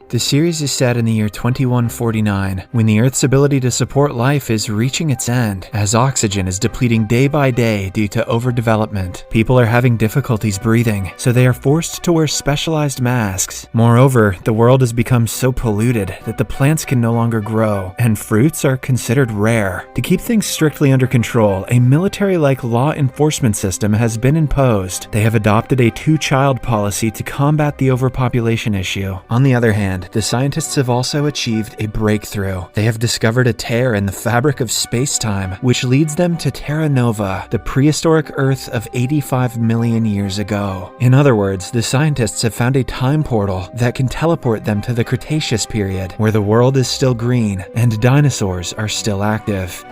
The series is set in the year 2149, when the Earth's ability to support life is reaching its end, as oxygen is depleting day by day due to overdevelopment. People are having difficulties breathing, so they are forced to wear specialized masks. Moreover, the world has become so polluted that the plants can no longer grow, and fruits are considered rare. To keep things strictly under control, a military-like law enforcement system has been imposed. They have adopted a two-child policy to combat the overpopulation issue. On the other hand, the scientists have also achieved a breakthrough. They have discovered a tear in the fabric of space-time, which leads them to Terra Nova, the prehistoric Earth of 85 million years ago. In other words, the scientists have found a time portal that can teleport them to the Cretaceous period, where the world is still green and dinosaurs are still active.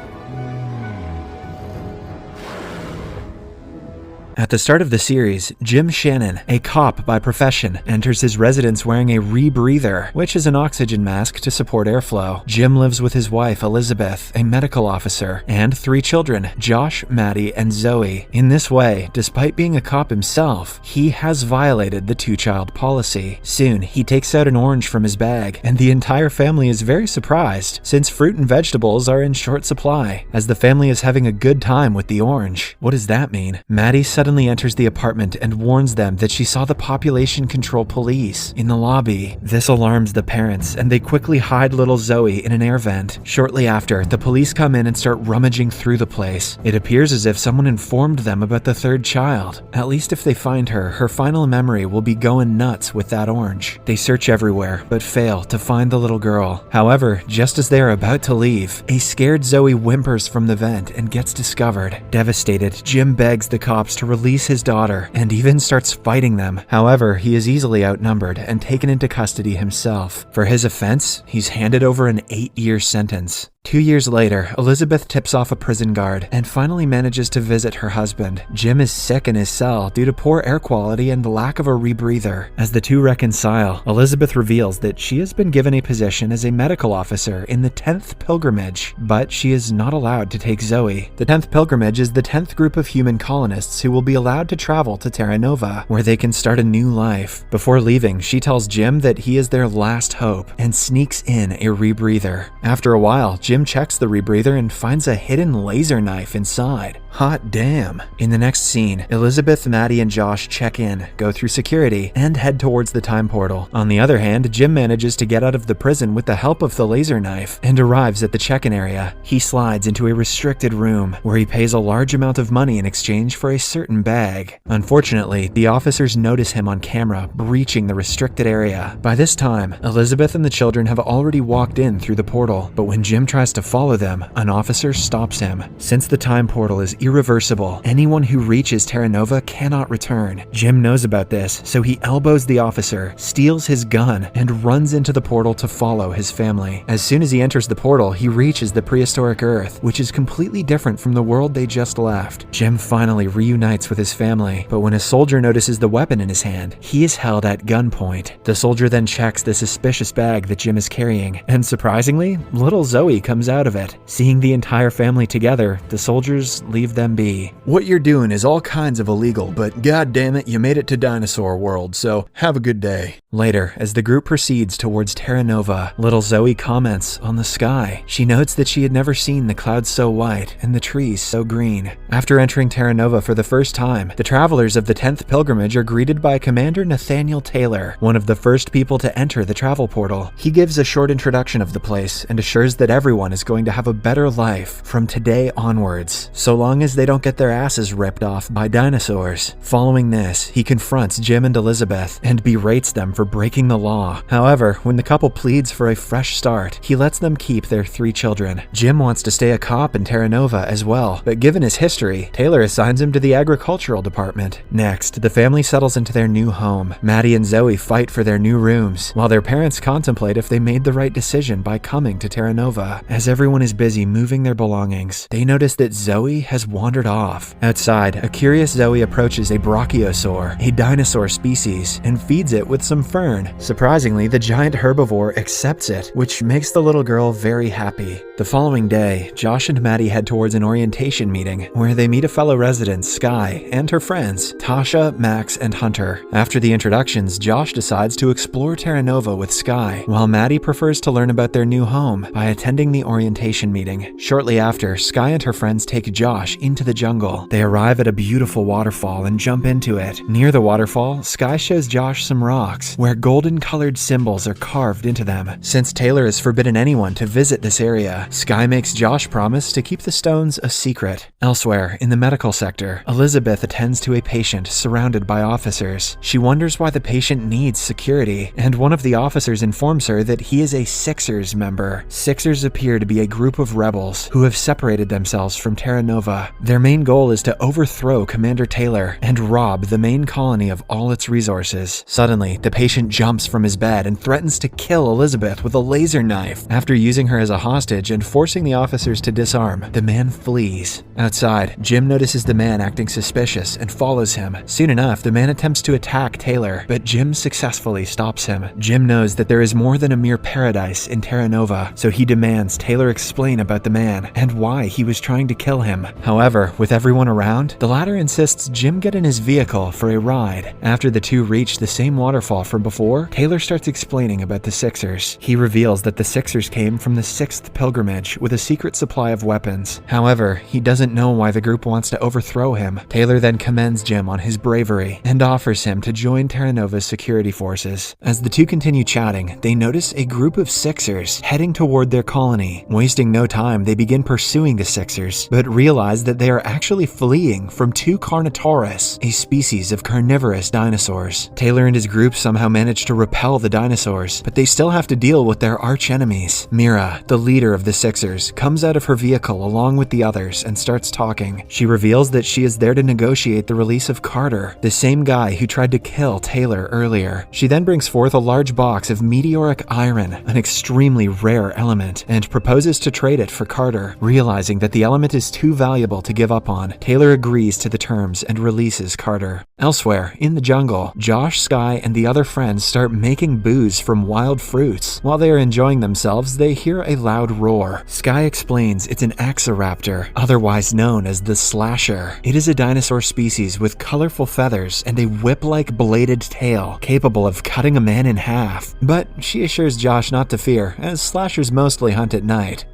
At the start of the series, Jim Shannon, a cop by profession, enters his residence wearing a rebreather, which is an oxygen mask to support airflow. Jim lives with his wife, Elizabeth, a medical officer, and 3 children, Josh, Maddie, and Zoe. In this way, despite being a cop himself, he has violated the two-child policy. Soon, he takes out an orange from his bag, and the entire family is very surprised, since fruit and vegetables are in short supply, as the family is having a good time with the orange. What does that mean? Maddie suddenly enters the apartment and warns them that she saw the population control police in the lobby. This alarms the parents, and they quickly hide little Zoe in an air vent. Shortly after, the police come in and start rummaging through the place. It appears as if someone informed them about the 3rd child. At least if they find her, her final memory will be going nuts with that orange. They search everywhere, but fail to find the little girl. However, just as they are about to leave, a scared Zoe whimpers from the vent and gets discovered. Devastated, Jim begs the cops to release his daughter and even starts fighting them. However, he is easily outnumbered and taken into custody himself. For his offense, he's handed over an 8-year sentence. 2 years later, Elizabeth tips off a prison guard and finally manages to visit her husband. Jim is sick in his cell due to poor air quality and the lack of a rebreather. As the two reconcile, Elizabeth reveals that she has been given a position as a medical officer in the 10th Pilgrimage, but she is not allowed to take Zoe. The 10th Pilgrimage is the 10th group of human colonists who will be allowed to travel to Terra Nova, where they can start a new life. Before leaving, she tells Jim that he is their last hope and sneaks in a rebreather. After a while, Jim checks the rebreather and finds a hidden laser knife inside. Hot damn. In the next scene, Elizabeth, Maddie, and Josh check in, go through security, and head towards the time portal. On the other hand, Jim manages to get out of the prison with the help of the laser knife and arrives at the check-in area. He slides into a restricted room where he pays a large amount of money in exchange for a certain bag. Unfortunately, the officers notice him on camera breaching the restricted area. By this time, Elizabeth and the children have already walked in through the portal, but when Jim tries to follow them, an officer stops him. Since the time portal is irreversible, anyone who reaches Terra Nova cannot return. Jim knows about this, so he elbows the officer, steals his gun, and runs into the portal to follow his family. As soon as he enters the portal, he reaches the prehistoric Earth, which is completely different from the world they just left. Jim finally reunites with his family, but when a soldier notices the weapon in his hand, he is held at gunpoint. The soldier then checks the suspicious bag that Jim is carrying, and surprisingly, little Zoe comes out of it. Seeing the entire family together, the soldiers leave them be. What you're doing is all kinds of illegal, but god damn it, you made it to Dinosaur World, so have a good day. Later, as the group proceeds towards Terra Nova, little Zoe comments on the sky. She notes that she had never seen the clouds so white and the trees so green. After entering Terra Nova for the first time, the travelers of the 10th Pilgrimage are greeted by Commander Nathaniel Taylor, one of the first people to enter the travel portal. He gives a short introduction of the place and assures that everyone is going to have a better life from today onwards, so long as they don't get their asses ripped off by dinosaurs. Following this, he confronts Jim and Elizabeth and berates them for breaking the law. However, when the couple pleads for a fresh start, he lets them keep their 3 children. Jim wants to stay a cop in Terra Nova as well, but given his history, Taylor assigns him to the agricultural department. Next, the family settles into their new home. Maddie and Zoe fight for their new rooms, while their parents contemplate if they made the right decision by coming to Terra Nova. As everyone is busy moving their belongings, they notice that Zoe has wandered off. Outside, a curious Zoe approaches a brachiosaur, a dinosaur species, and feeds it with some fern. Surprisingly, the giant herbivore accepts it, which makes the little girl very happy. The following day, Josh and Maddie head towards an orientation meeting where they meet a fellow resident, Sky, and her friends, Tasha, Max, and Hunter. After the introductions, Josh decides to explore Terra Nova with Sky, while Maddie prefers to learn about their new home by attending the orientation meeting. Shortly after, Sky and her friends take Josh into the jungle. They arrive at a beautiful waterfall and jump into it. Near the waterfall, Sky shows Josh some rocks where golden-colored symbols are carved into them. Since Taylor has forbidden anyone to visit this area, Sky makes Josh promise to keep the stones a secret. Elsewhere, in the medical sector, Elizabeth attends to a patient surrounded by officers. She wonders why the patient needs security, and one of the officers informs her that he is a Sixers member. Sixers appear to be a group of rebels who have separated themselves from Terra Nova. Their main goal is to overthrow Commander Taylor and rob the main colony of all its resources. Suddenly, the patient jumps from his bed and threatens to kill Elizabeth with a laser knife. After using her as a hostage and forcing the officers to disarm, the man flees. Outside, Jim notices the man acting suspicious and follows him. Soon enough, the man attempts to attack Taylor, but Jim successfully stops him. Jim knows that there is more than a mere paradise in Terra Nova, so he demands Taylor explain about the man and why he was trying to kill him. However, with everyone around, the latter insists Jim get in his vehicle for a ride. After the two reach the same waterfall from before, Taylor starts explaining about the Sixers. He reveals that the Sixers came from the 6th pilgrimage with a secret supply of weapons. However, he doesn't know why the group wants to overthrow him. Taylor then commends Jim on his bravery and offers him to join Terra Nova's security forces. As the two continue chatting, they notice a group of Sixers heading toward their colony. Wasting no time, they begin pursuing the Sixers, but realize that they are actually fleeing from two Carnotaurus, a species of carnivorous dinosaurs. Taylor and his group somehow manage to repel the dinosaurs, but they still have to deal with their arch-enemies. Mira, the leader of the Sixers, comes out of her vehicle along with the others and starts talking. She reveals that she is there to negotiate the release of Carter, the same guy who tried to kill Taylor earlier. She then brings forth a large box of meteoric iron, an extremely rare element, and proposes to trade it for Carter. Realizing that the element is too valuable to give up on, Taylor agrees to the terms and releases Carter. Elsewhere, in the jungle, Josh, Sky, and the other friends start making booze from wild fruits. While they are enjoying themselves, they hear a loud roar. Sky explains it's an Axoraptor, otherwise known as the Slasher. It is a dinosaur species with colorful feathers and a whip-like bladed tail, capable of cutting a man in half. But she assures Josh not to fear, as slashers mostly hunt at night.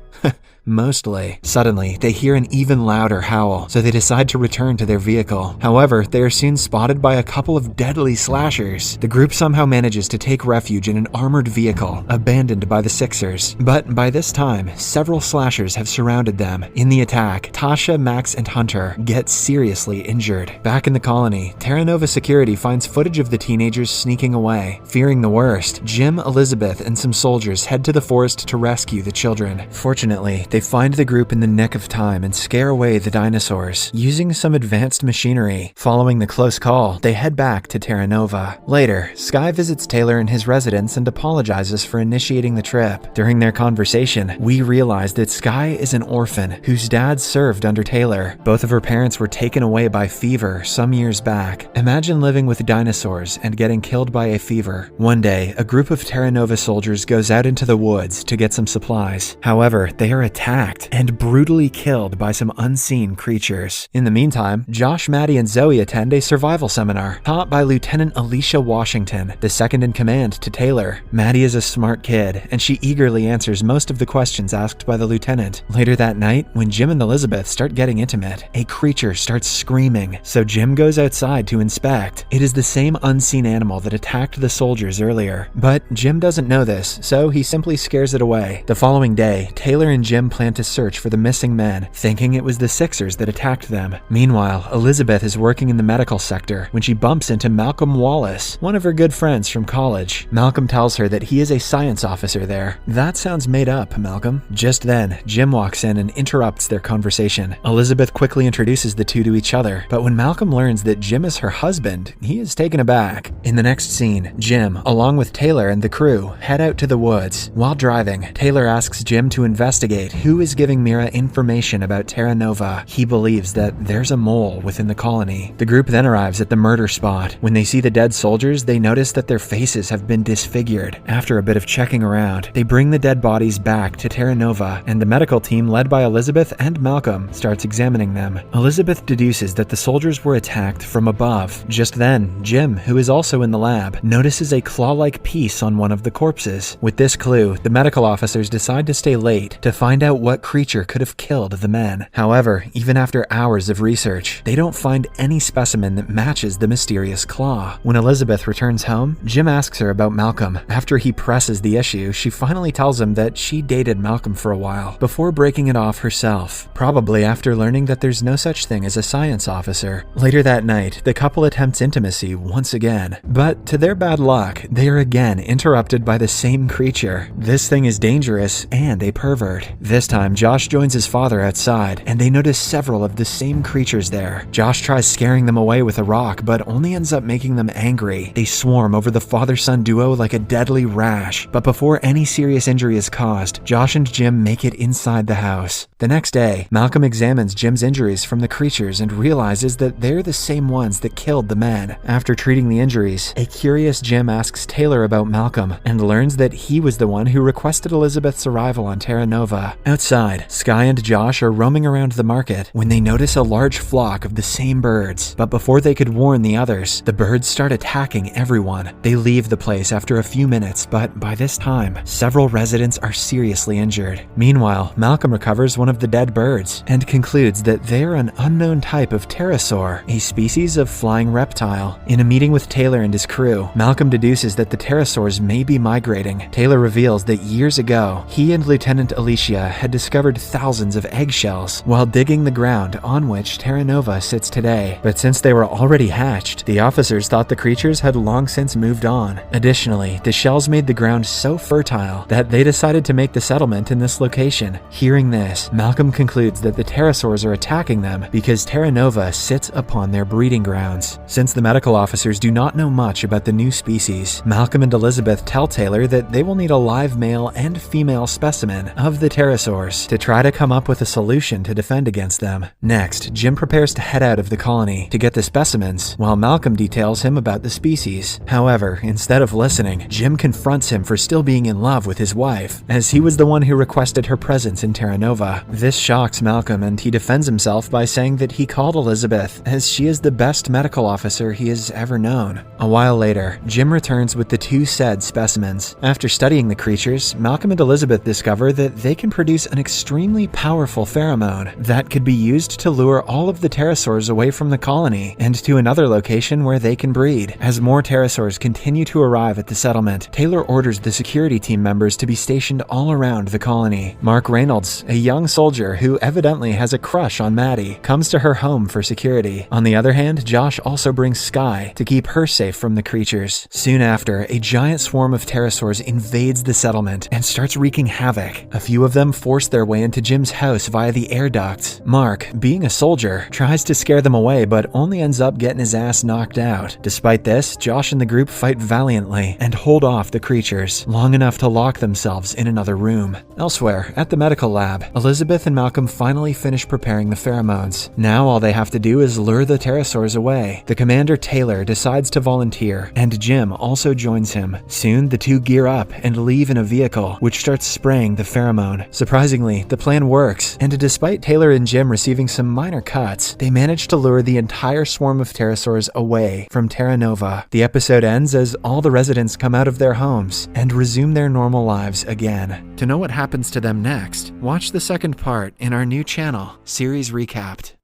Mostly. Suddenly, they hear an even louder howl, so they decide to return to their vehicle. However, they are soon spotted by a couple of deadly slashers. The group somehow manages to take refuge in an armored vehicle, abandoned by the Sixers. But by this time, several slashers have surrounded them. In the attack, Tasha, Max, and Hunter get seriously injured. Back in the colony, Terra Nova security finds footage of the teenagers sneaking away. Fearing the worst, Jim, Elizabeth, and some soldiers head to the forest to rescue the children. Fortunately, they find the group in the nick of time and scare away the dinosaurs, using some advanced machinery. Following the close call, they head back to Terra Nova. Later, Sky visits Taylor in his residence and apologizes for initiating the trip. During their conversation, we realize that Sky is an orphan whose dad served under Taylor. Both of her parents were taken away by fever some years back. Imagine living with dinosaurs and getting killed by a fever. One day, a group of Terra Nova soldiers goes out into the woods to get some supplies. However, they are attacked and brutally killed by some unseen creatures. In the meantime, Josh, Maddie, and Zoe attend a survival seminar taught by Lieutenant Alicia Washington, the second in command to Taylor. Maddie is a smart kid, and she eagerly answers most of the questions asked by the lieutenant. Later that night, when Jim and Elizabeth start getting intimate, a creature starts screaming, so Jim goes outside to inspect. It is the same unseen animal that attacked the soldiers earlier, but Jim doesn't know this, so he simply scares it away. The following day, Taylor and Jim plan to search for the missing men, thinking it was the Sixers that attacked them. Meanwhile, Elizabeth is working in the medical sector when she bumps into Malcolm Wallace, one of her good friends from college. Malcolm tells her that he is a science officer there. That sounds made up, Malcolm. Just then, Jim walks in and interrupts their conversation. Elizabeth quickly introduces the two to each other, but when Malcolm learns that Jim is her husband, he is taken aback. In the next scene, Jim, along with Taylor and the crew, head out to the woods. While driving, Taylor asks Jim to investigate who is giving Mira information about Terra Nova, he believes that there's a mole within the colony. The group then arrives at the murder spot. When they see the dead soldiers, they notice that their faces have been disfigured. After a bit of checking around, they bring the dead bodies back to Terra Nova, and the medical team led by Elizabeth and Malcolm starts examining them. Elizabeth deduces that the soldiers were attacked from above. Just then, Jim, who is also in the lab, notices a claw-like piece on one of the corpses. With this clue, the medical officers decide to stay late to find out what creature could have killed the men. However, even after hours of research, they don't find any specimen that matches the mysterious claw. When Elizabeth returns home, Jim asks her about Malcolm. After he presses the issue, she finally tells him that she dated Malcolm for a while before breaking it off herself, probably after learning that there's no such thing as a science officer. Later that night, the couple attempts intimacy once again, but to their bad luck, they are again interrupted by the same creature. This thing is dangerous and a pervert. This time, Josh joins his father outside, and they notice several of the same creatures there. Josh tries scaring them away with a rock, but only ends up making them angry. They swarm over the father-son duo like a deadly rash, but before any serious injury is caused, Josh and Jim make it inside the house. The next day, Malcolm examines Jim's injuries from the creatures and realizes that they're the same ones that killed the men. After treating the injuries, a curious Jim asks Taylor about Malcolm and learns that he was the one who requested Elizabeth's arrival on Terra Nova. Outside, Sky and Josh are roaming around the market when they notice a large flock of the same birds. But before they could warn the others, the birds start attacking everyone. They leave the place after a few minutes, but by this time, several residents are seriously injured. Meanwhile, Malcolm recovers one of the dead birds and concludes that they're an unknown type of pterosaur, a species of flying reptile. In a meeting with Taylor and his crew, Malcolm deduces that the pterosaurs may be migrating. Taylor reveals that years ago, he and Lieutenant Alicia had discovered thousands of eggshells while digging the ground on which Terra Nova sits today. But since they were already hatched, the officers thought the creatures had long since moved on. Additionally, the shells made the ground so fertile that they decided to make the settlement in this location. Hearing this, Malcolm concludes that the pterosaurs are attacking them because Terra Nova sits upon their breeding grounds. Since the medical officers do not know much about the new species, Malcolm and Elizabeth tell Taylor that they will need a live male and female specimen of the pterosaurs to try to come up with a solution to defend against them. Next, Jim prepares to head out of the colony to get the specimens, while Malcolm details him about the species. However, instead of listening, Jim confronts him for still being in love with his wife, as he was the one who requested her presence in Terra Nova. This shocks Malcolm, and he defends himself by saying that he called Elizabeth as she is the best medical officer he has ever known. A while later, Jim returns with the two said specimens. After studying the creatures, Malcolm and Elizabeth discover that they can produce an extremely powerful pheromone that could be used to lure all of the pterosaurs away from the colony and to another location where they can breed. As more pterosaurs continue to arrive at the settlement, Taylor orders the security team members to be stationed all around the colony. Mark Reynolds, a young soldier who evidently has a crush on Maddie, comes to her home for security. On the other hand, Josh also brings Sky to keep her safe from the creatures. Soon after, a giant swarm of pterosaurs invades the settlement and starts wreaking havoc. A few of them force their way into Jim's house via the air ducts. Mark, being a soldier, tries to scare them away but only ends up getting his ass knocked out. Despite this, Josh and the group fight valiantly and hold off the creatures long enough to lock themselves in another room. Elsewhere, at the medical lab, Elizabeth and Malcolm finally finish preparing the pheromones. Now all they have to do is lure the pterosaurs away. The commander Taylor decides to volunteer, and Jim also joins him. Soon, the two gear up and leave in a vehicle, which starts spraying the pheromone. Surprisingly, the plan works, and despite Taylor and Jim receiving some minor cuts, they manage to lure the entire swarm of pterosaurs away from Terra Nova. The episode ends as all the residents come out of their homes and resume their normal lives again. To know what happens to them next, watch the second part in our new channel, Series Recapped.